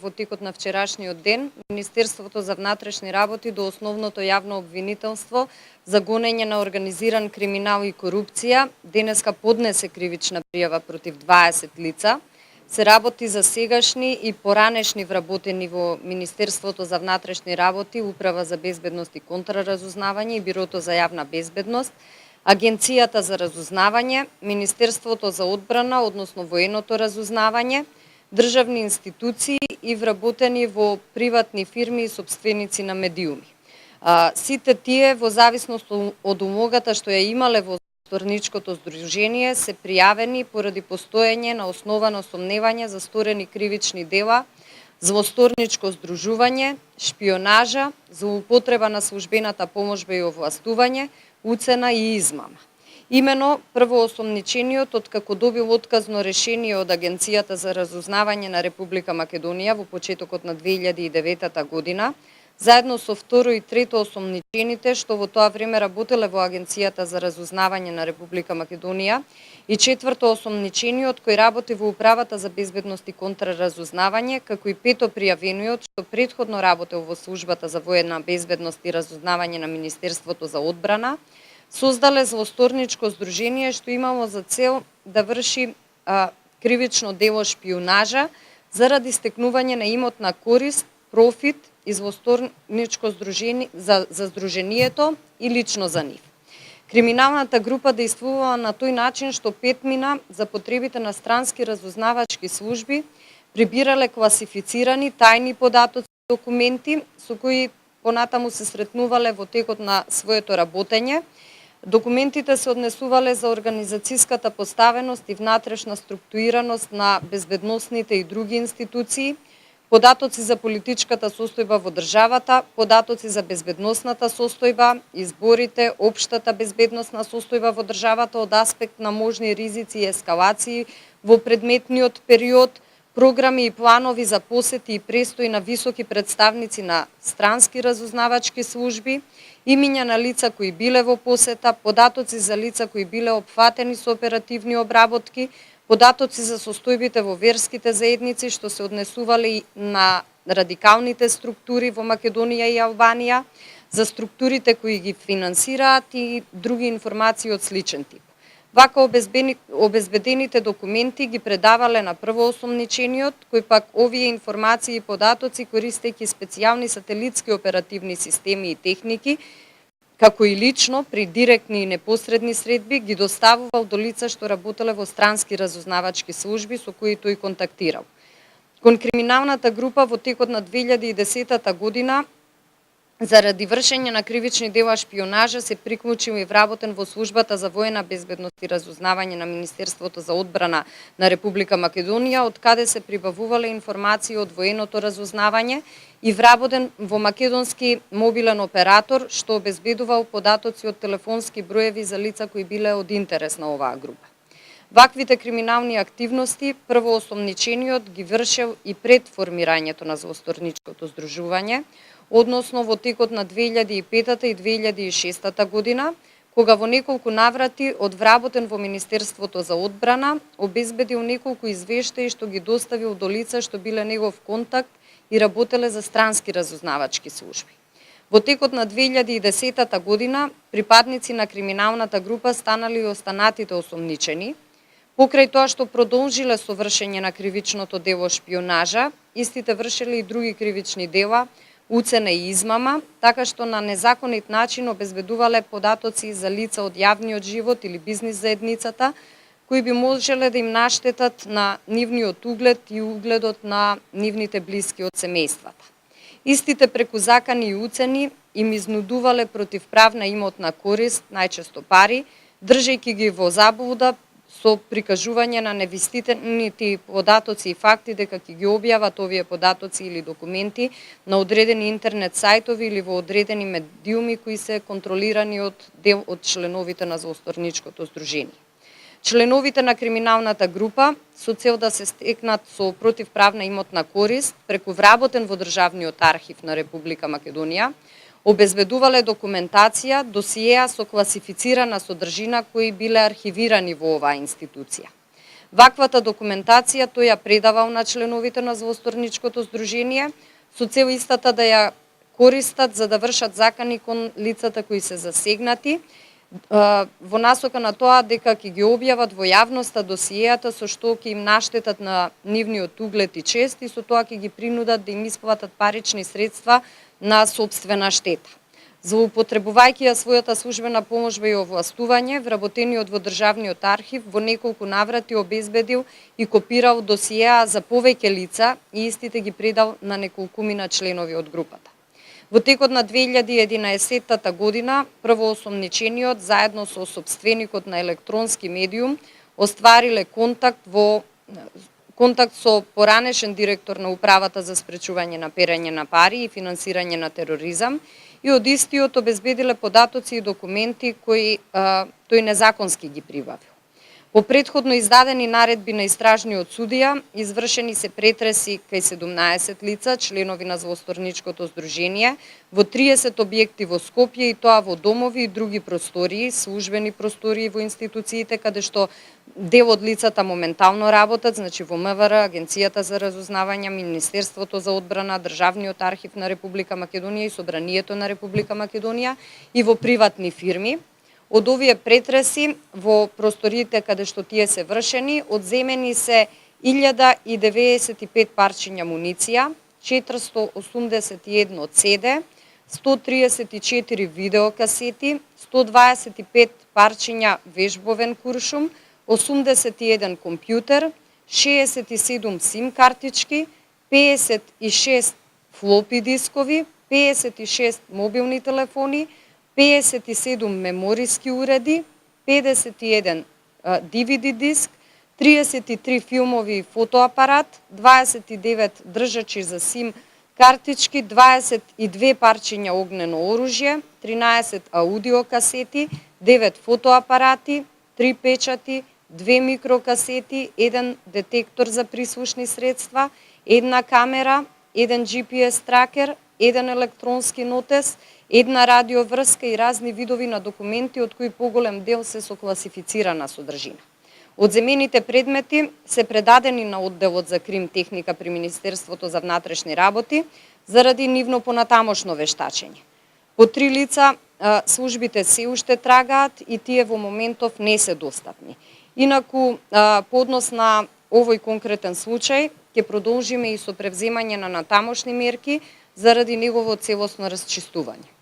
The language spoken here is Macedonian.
во текот на вчерашниот ден, Министерството за внатрешни работи до Основното јавно обвинителство за гонење на организиран криминал и корупција денеска поднесе кривична пријава против 20 лица. Се работи за сегашни и поранешни вработени во Министерството за внатрешни работи, Управа за безбедност и контраразузнавање и Бирото за јавна безбедност, Агенцијата за разузнавање, Министерството за одбрана, односно военото разузнавање, државни институции и вработени во приватни фирми и сопственици на медиуми. Сите тие, во зависност од умогата што ја имале во Злосторничкото здружение, се пријавени поради постоење на основано сомневање за сторени кривични дела, злосторничко здружување, шпионажа, злоупотреба на службената поможба и овластување, уцена и измама. Имено, првоосомничениот, откако добил отказно решение од Агенцијата за разузнавање на Република Македонија во почетокот на 2009 година, заедно со второ и трето осомничените, што во тоа време работеле во Агенцијата за разузнавање на Република Македонија, и четврто осомничениот кој работи во Управата за безбедност и контраразузнавање, како и пето пријавениот што претходно работел во Службата за воена безбедност и разузнавање на Министерството за одбрана, создале злосторничко здружение што имало за цел да врши кривично дело шпионажа заради стекнување на имотна корист, профит и злосторничко здружение за здружението и лично за нив. Криминалната група действувала на тој начин што петмина за потребите на странски разузнавачки служби прибирале класифицирани тајни податоци и документи со кои понатаму се сретнувале во текот на своето работење. Документите се однесувале за организацијската поставеност и внатрешна структурираност на безбедносните и други институции, податоци за политичката состојба во државата, податоци за безбедносната состојба, изборите, општата безбедносна состојба во државата од аспект на можни ризици и ескалации во предметниот период, програми и планови за посети и престои на високи представници на странски разузнавачки служби, имиња на лица кои биле во посета, податоци за лица кои биле опфатени со оперативни обработки, податоци за состојбите во верските заедници што се однесувале на радикалните структури во Македонија и Албанија, за структурите кои ги финансираат и други информации од сличен тип. Вака обезбедените документи ги предавале на првоосомничениот, кој пак овие информации и податоци користејќи специјални сателитски оперативни системи и техники, како и лично при директни и непосредни средби ги доставувал до лица што работеле во странски разузнавачки служби со кои тој контактирал. Кон криминалната група во текот на 2010 година заради вршење на кривични дела шпионажа се приклучил и вработен во Службата за воена безбедност и разузнавање на Министерството за одбрана на Република Македонија, од каде се прибавувале информации од военото разузнавање и вработен во македонски мобилен оператор што обезбедувал податоци од телефонски броеви за лица кои биле од интерес на оваа група. Ваквите криминални активности првоосомничениот ги вршел и пред формирањето на злосторничкото здружување, односно во текот на 2005 и 2006 година, кога во неколку наврати од вработен во Министерството за одбрана обезбедил неколку извештаи што ги доставил до лица што биле негов контакт и работеле за странски разузнавачки служби. Во текот на 2010 година припадници на криминалната група станали и останатите осомничени. Покрај тоа што продолжиле со вршење на кривичното дело шпионажа, истите вршеле и други кривични дела, уцена и измама, така што на незаконит начин обезбедувале податоци за лица од јавниот живот или бизнис заедницата, кои би можеле да им наштетат на нивниот углед и угледот на нивните блиски од семејствата. Истите преку закани и уцени им изнудувале противправна имотна корист, најчесто пари, држејќи ги во заблуда со прикажување на невистинити податоци и факти дека ќе ги објават овие податоци или документи на одредени интернет сајтови или во одредени медиуми кои се контролирани од дел од членовите на злосторничкото здружение. Членовите на криминалната група, со цел да се стекнат со противправна имотна корист преку вработен во Државниот архив на Република Македонија, обезбедувале документација, досиеа со класифицирана содржина кои биле архивирани во оваа институција. Ваквата документација тој ја предавал на членовите на злосторничкото здружение со цел истата да ја користат за да вршат закани кон лицата кои се засегнати, во насока на тоа дека ќе ги објават во јавноста досиеата со што ќе им наштетат на нивниот углед и чест и со тоа ќе ги принудат да им исплатат парични средства на сопствена штета. Злоупотребувајќи ја својата службена поможба и овластување, вработениот во Државниот архив во неколку наврати обезбедил и копирал досиеа за повеќе лица и истите ги предал на неколкумина членови од групата. Во текот на 2011 година, првоосомничениот заедно со сопственикот на електронски медиум оствариле контакт со поранешен директор на Управата за спречување на перење на пари и финансирање на тероризам и од истиот обезбедиле податоци и документи кои тој незаконски ги прибавил. По претходно издадени наредби на истражниот судија, извршени се претреси кај 17 лица, членови на злосторничкото здружение, во 30 објекти во Скопје и тоа во домови и други простории, службени простории во институциите каде што дел од лицата моментално работат, значи во МВР, Агенцијата за разузнавање, Министерството за одбрана, Државниот архив на Република Македонија и Собранието на Република Македонија и во приватни фирми. Од овие претреси во просториите каде што тие се вршени, одземени се 1095 парчиња муниција, 481 CD, 134 видеокасети, 125 парчиња вежбовен куршум, 81 компјутер, 67 сим картички, 56 флопи дискови, 56 мобилни телефони, 57 мемориски уреди, 51 DVD диск, 33 филмови и фотоапарат, 29 држачи за сим картички, 22 парчиња огнено оружје, 13 аудиокасети, 9 фотоапарати, 3 печати, 2 микрокасети, 1 детектор за прислушни средства, 1 камера, 1 GPS тракер, 1 електронски нотес, 1 радиоврска и разни видови на документи, од кои поголем дел се со класифицирана содржина. Одземените предмети се предадени на одделот за крим техника при Министерството за внатрешни работи заради нивно понатамошно вештачење. По 3 лица службите се уште трагаат и тие во моментов не се достапни. Инаку, по однос на овој конкретен случај, ќе продолжиме и со превземање на натамошни мерки заради негово целосно расчистување.